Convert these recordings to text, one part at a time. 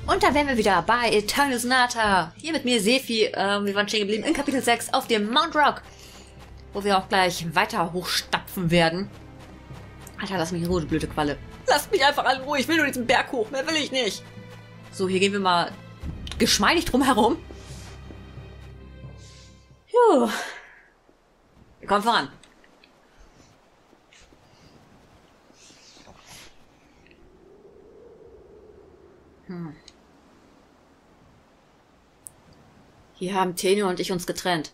Und da wären wir wieder bei SONATA. Hier mit mir Sefi. Wir waren stehen geblieben in Kapitel 6 auf dem Mount Rock. Wo wir auch gleich weiter hochstapfen werden. Alter, lass mich in Ruhe, du blöde Qualle. Lasst mich einfach in Ruhe, ich will nur diesen Berg hoch. Mehr will ich nicht. So, hier gehen wir mal geschmeidig drum herum. Puh. Wir kommen voran. Hier haben Tenio und ich uns getrennt.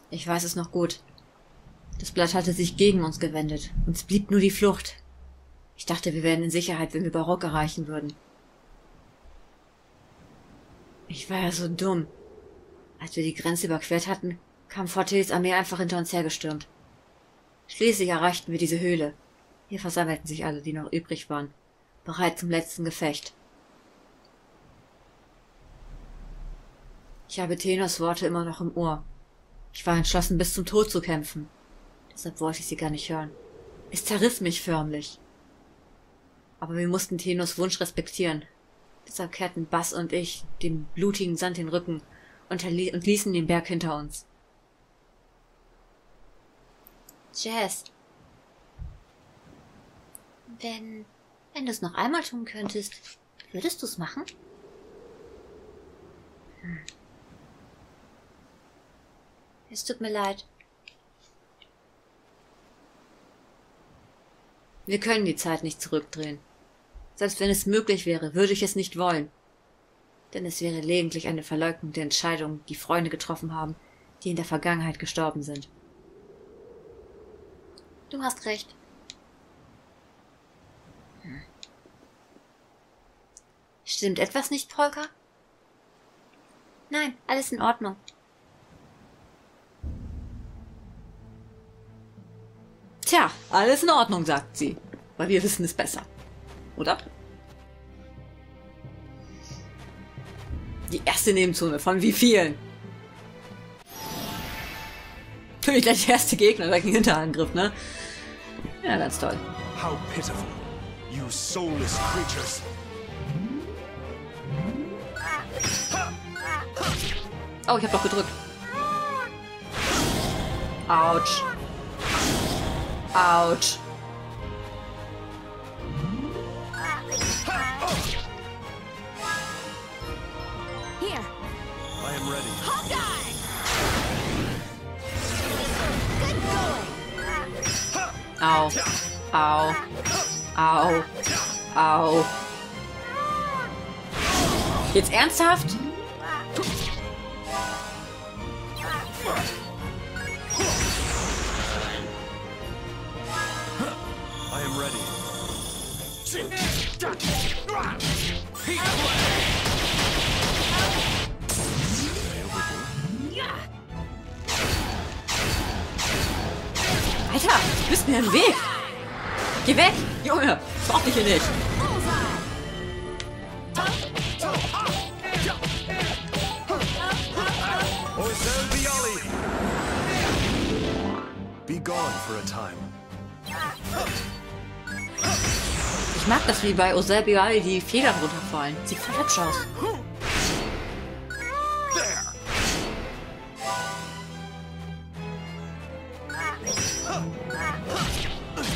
Ich weiß es noch gut. Das Blatt hatte sich gegen uns gewendet. Uns blieb nur die Flucht. Ich dachte, wir wären in Sicherheit, wenn wir Barock erreichen würden. Ich war ja so dumm. Als wir die Grenze überquert hatten, kam Fortils Armee einfach hinter uns hergestürmt. Schließlich erreichten wir diese Höhle. Hier versammelten sich alle, die noch übrig waren, bereit zum letzten Gefecht. Ich habe Tenos Worte immer noch im Ohr. Ich war entschlossen, bis zum Tod zu kämpfen. Deshalb wollte ich sie gar nicht hören. Es zerriss mich förmlich. Aber wir mussten Tenos Wunsch respektieren. Deshalb kehrten Bass und ich dem blutigen Sand den Rücken und ließen den Berg hinter uns. Jess. Wenn du es noch einmal tun könntest, würdest du es machen? Es tut mir leid. Wir können die Zeit nicht zurückdrehen. Selbst wenn es möglich wäre, würde ich es nicht wollen. Denn es wäre lediglich eine Verleugnung der Entscheidungen, die Freunde getroffen haben, die in der Vergangenheit gestorben sind. Du hast recht. Stimmt etwas nicht, Polka? Nein, alles in Ordnung. Tja, alles in Ordnung, sagt sie. Weil wir wissen es besser. Oder? Die erste Nebenzone von wie vielen? Natürlich gleich der erste Gegner, gleich ein Hinterangriff, ne? Ja, ganz toll. How pitiful, you soulless creatures. Oh, ich hab doch gedrückt. Autsch. Autsch. Here. I am ready. Hawkeye. Good going. Au. Au. Au. Au. Jetzt ernsthaft? I am ready. Alter, du bist mir im Weg. Geh weg, Junge. Ich brauch dich hier nicht. Be gone for a time. Ich mag das, wie bei Oselbiali die Federn runterfallen. Sieht voll hübsch aus.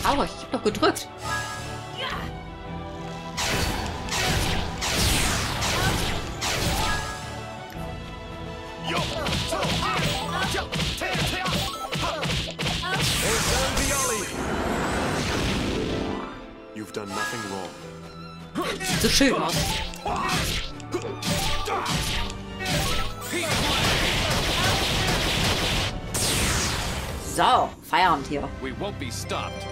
Aua, ich hab doch gedrückt. You've done nothing wrong. Sieht so schön aus. So, Feierabend hier. We won't be stopped.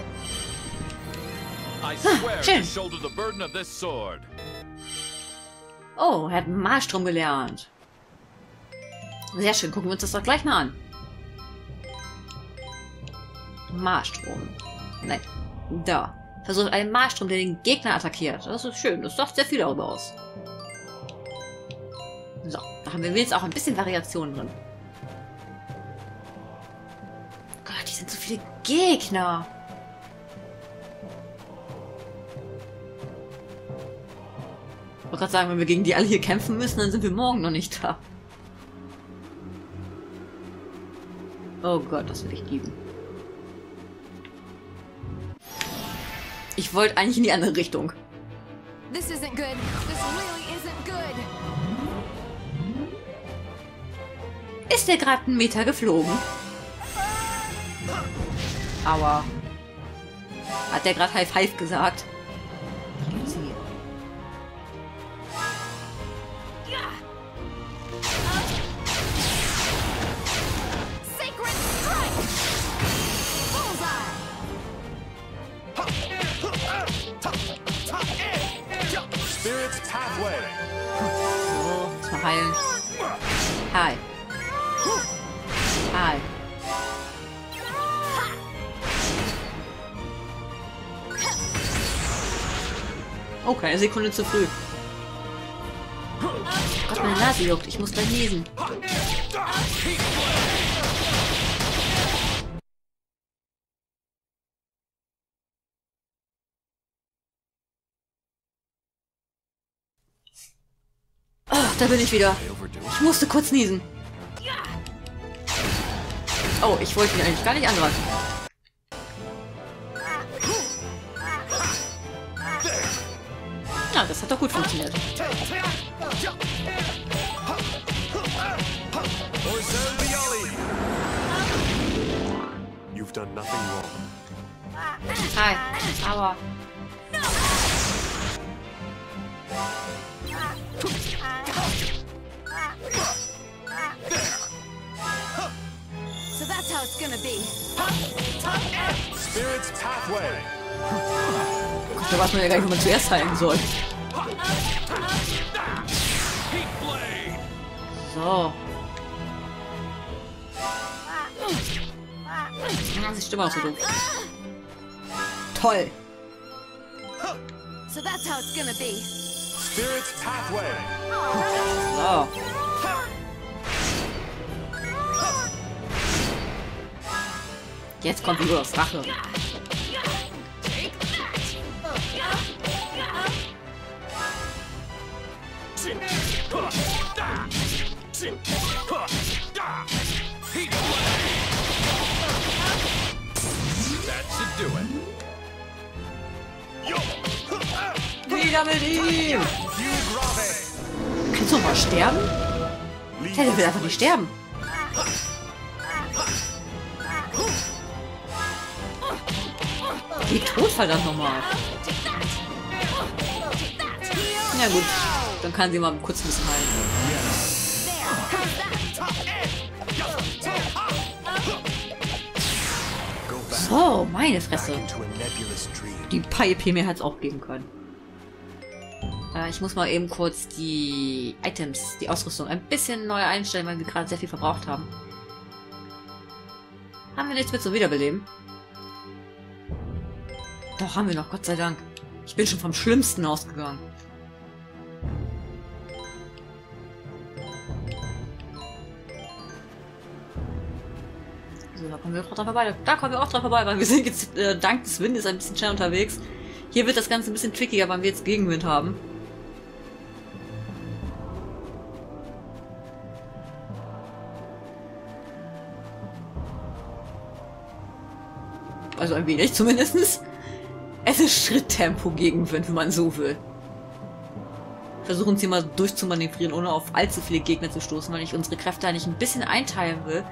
I swear schön. to shoulder the burden of this sword. Oh, er hat einen Malstrom gelernt. Sehr schön, gucken wir uns das doch gleich mal an. Malstrom. Nein, da. Versucht einen Malstrom, der den Gegner attackiert. Das ist schön, das sagt sehr viel darüber aus. So, da haben wir jetzt auch ein bisschen Variation drin. Gott, die sind so viele Gegner. wollte gerade sagen, wenn wir gegen die alle hier kämpfen müssen, dann sind wir morgen noch nicht da. Oh Gott, das will ich lieben. Ich wollte eigentlich in die andere Richtung. This isn't good. This really isn't good. Ist der gerade einen Meter geflogen? Aua. Hat der gerade High Five gesagt? Sacred strike. Bullseye. Spirit's pathway. So, jetzt mal heilen. Hi. Hi. Okay, eine Sekunde zu früh. Gott, meine Nase juckt. Ich muss gleich niesen. Oh, da bin ich wieder. Ich musste kurz niesen. Oh, ich wollte ihn eigentlich gar nicht angreifen. Ja, das hat doch gut funktioniert. You've done nothing wrong. Hi. Aber. So that's how it's gonna be. Spirit's pathway. Gott, da weiß man ja gar nicht, wo man zuerst heilen soll. So. Das ist Stimme auch so doof. Toll. So that's how it's gonna be. Spirit's pathway. So. Jetzt kommt Igors Rache. Wieder mit ihm! Kannst du mal sterben? Der will einfach nicht sterben. Geh tot, verdammt nochmal. Ja gut, dann kann sie mal kurz ein bisschen heilen. So, meine Fresse. Die Pipe mir hat es auch geben können. Ich muss mal eben kurz die Items, die Ausrüstung ein bisschen neu einstellen, weil wir gerade sehr viel verbraucht haben. Haben wir nichts mit zum Wiederbeleben? Doch, haben wir noch, Gott sei Dank. Ich bin schon vom Schlimmsten ausgegangen. So, da kommen wir auch drauf vorbei. Da kommen wir auch drauf vorbei, weil wir sind jetzt dank des Windes ein bisschen schnell unterwegs. Hier wird das Ganze ein bisschen trickiger, weil wir jetzt Gegenwind haben. Also ein wenig zumindest. Es ist Schritttempo Gegenwind, wenn man so will. Versuchen sie mal durchzumanövrieren, ohne auf allzu viele Gegner zu stoßen, weil ich unsere Kräfte eigentlich ein bisschen einteilen will.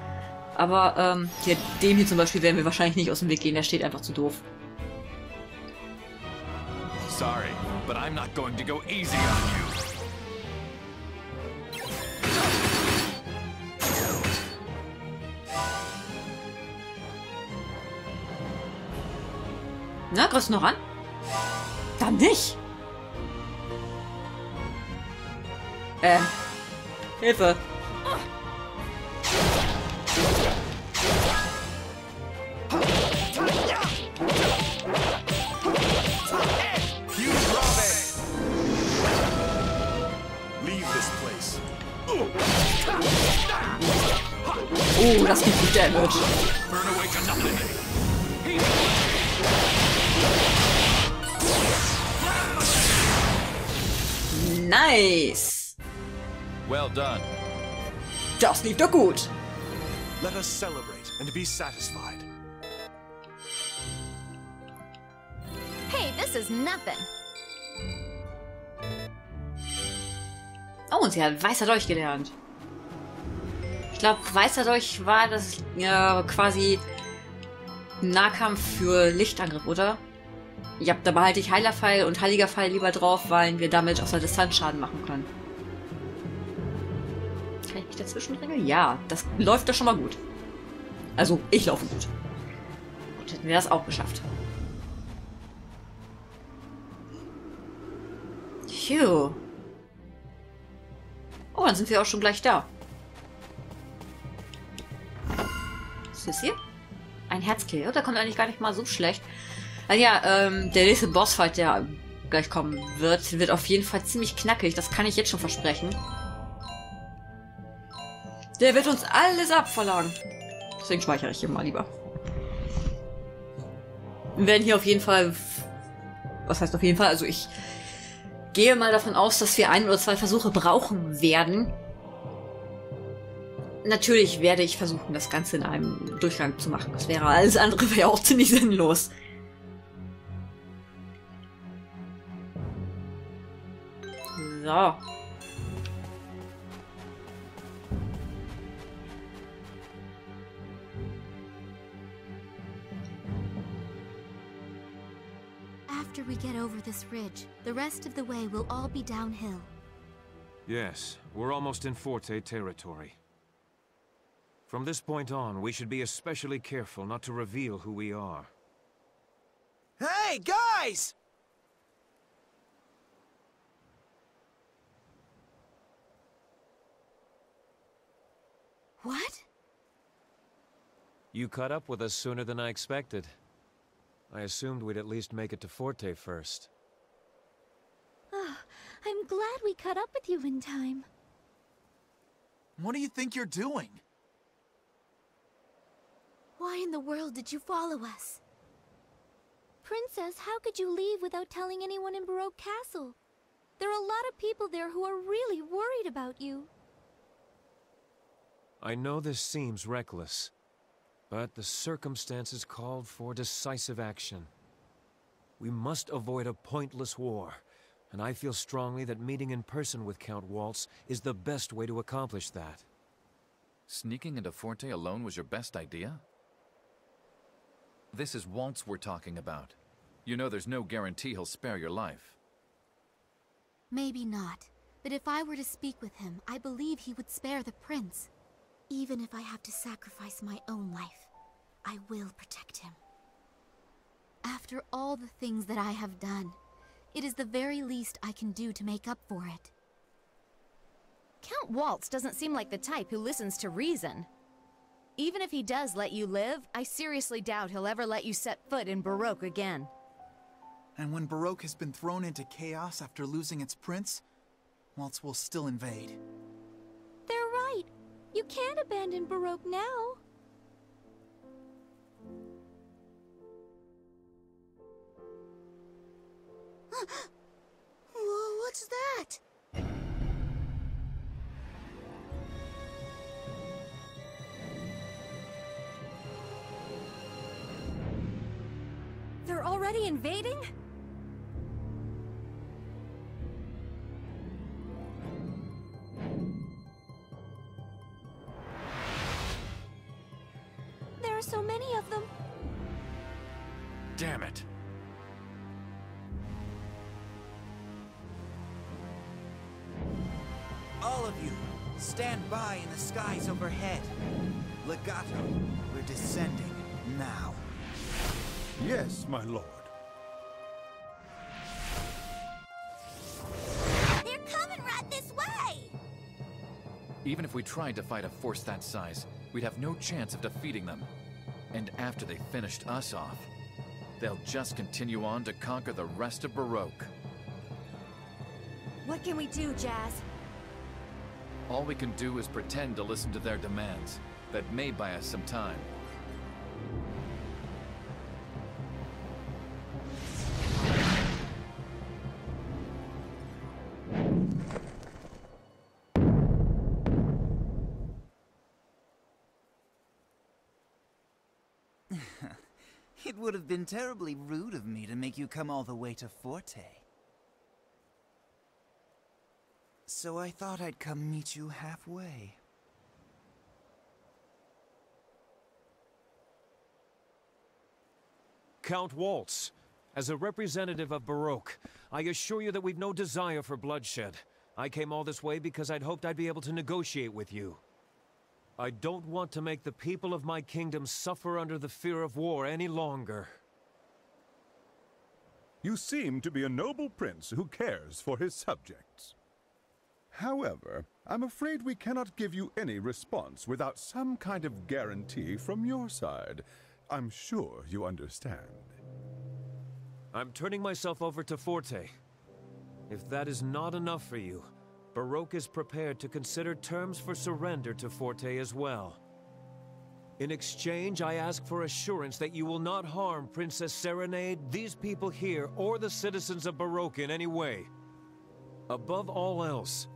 Aber ja, dem hier zum Beispiel werden wir wahrscheinlich nicht aus dem Weg gehen, der steht einfach zu doof. Sorry, but I'm not going to go easy on you. Na, greifst du noch an? Dann nicht. Hilfe. Oh, das gibt viel Damage. Nice. Well done. Das lief doch gut. Let us celebrate and be satisfied. Hey, this is nothing. Oh, und sie hat weißer Dolch gelernt. Ich glaube, weißer Dolch war das ja quasi Nahkampf für Lichtangriff, oder? Ja, da behalte ich Heilerpfeil und Heiliger Pfeil lieber drauf, weil wir damit aus der Distanz Schaden machen können. Kann ich mich dazwischen regeln? Ja, das läuft doch schon mal gut. Also, ich laufe gut. Gut, hätten wir das auch geschafft. Phew. Oh, dann sind wir auch schon gleich da. Was ist das hier? Ein Herzkill. Oh, der kommt eigentlich gar nicht mal so schlecht. Also ja, der nächste Bossfight, der gleich kommen wird auf jeden Fall ziemlich knackig. Das kann ich jetzt schon versprechen. Der wird uns alles abverlangen. Deswegen speichere ich hier mal lieber. Wir werden hier auf jeden Fall... Was heißt auf jeden Fall? Also ich gehe mal davon aus, dass wir 1 oder 2 Versuche brauchen werden. Natürlich werde ich versuchen, das Ganze in einem Durchgang zu machen. Das wäre alles andere wäre auch ziemlich sinnlos. So. After we get over this ridge, the rest of the way will all be downhill. Yes, we're almost in Forte territory. From this point on, we should be especially careful not to reveal who we are. Hey, guys! What? You caught up with us sooner than I expected. I assumed we'd at least make it to Forte first. Oh, I'm glad we caught up with you in time. What do you think you're doing? Why in the world did you follow us? Princess, how could you leave without telling anyone in Baroque Castle? There are a lot of people there who are really worried about you. I know this seems reckless, but the circumstances called for decisive action. We must avoid a pointless war, and I feel strongly that meeting in person with Count Waltz is the best way to accomplish that. Sneaking into Forte alone was your best idea? This is Waltz we're talking about. You know there's no guarantee he'll spare your life. Maybe not, but if I were to speak with him, I believe he would spare the prince. Even if I have to sacrifice my own life, I will protect him. After all the things that I have done, it is the very least I can do to make up for it. Count Waltz doesn't seem like the type who listens to reason. Even if he does let you live, I seriously doubt he'll ever let you set foot in Baroque again. And when Baroque has been thrown into chaos after losing its prince, Waltz will still invade. They're right. You can't abandon Baroque now. Whoa, what's that? They're already invading? There are so many of them. Damn it! All of you, stand by in the skies overhead. Legato, we're descending now. Yes, my lord. They're coming right this way! Even if we tried to fight a force that size, we'd have no chance of defeating them. And after they finished us off, they'll just continue on to conquer the rest of Baroque. What can we do, Jazz? All we can do is pretend to listen to their demands. That may buy us some time. It would have been terribly rude of me to make you come all the way to Forte. So I thought I'd come meet you halfway. Count Waltz, as a representative of Baroque, I assure you that we've no desire for bloodshed. I came all this way because I'd hoped I'd be able to negotiate with you. I don't want to make the people of my kingdom suffer under the fear of war any longer. You seem to be a noble prince who cares for his subjects. However, I'm afraid we cannot give you any response without some kind of guarantee from your side. I'm sure you understand. I'm turning myself over to Forte. If that is not enough for you, Baroque is prepared to consider terms for surrender to Forte as well. In exchange, I ask for assurance that you will not harm Princess Serenade, these people here, or the citizens of Baroque in any way. Above all else,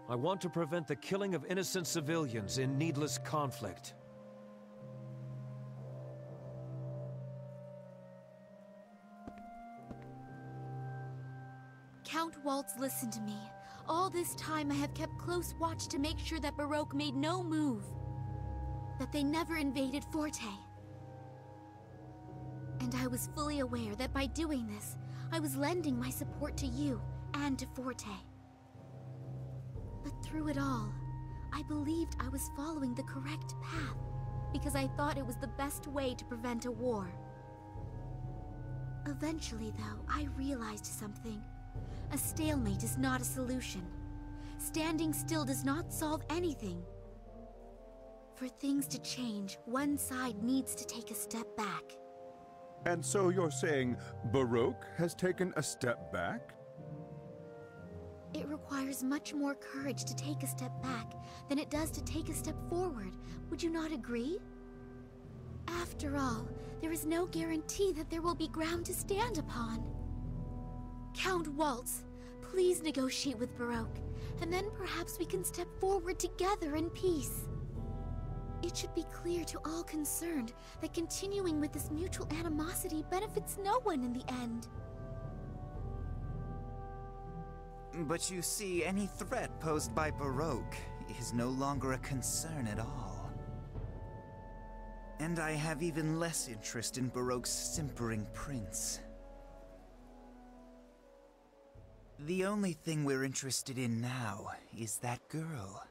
I want to prevent the killing of innocent civilians in needless conflict. Count Waltz, listen to me. All this time I have kept close watch to make sure that Baroque made no move. That they never invaded Forte. And I was fully aware that by doing this, I was lending my support to you and to Forte. But through it all, I believed I was following the correct path because I thought it was the best way to prevent a war. Eventually, though, I realized something. A stalemate is not a solution. Standing still does not solve anything. For things to change, one side needs to take a step back. And so you're saying Baroque has taken a step back? It requires much more courage to take a step back than it does to take a step forward. Would you not agree? After all, there is no guarantee that there will be ground to stand upon. Count Waltz, please negotiate with Baroque, and then perhaps we can step forward together in peace. It should be clear to all concerned that continuing with this mutual animosity benefits no one in the end. But you see, any threat posed by Baroque is no longer a concern at all. And I have even less interest in Baroque's simpering prince. The only thing we're interested in now is that girl.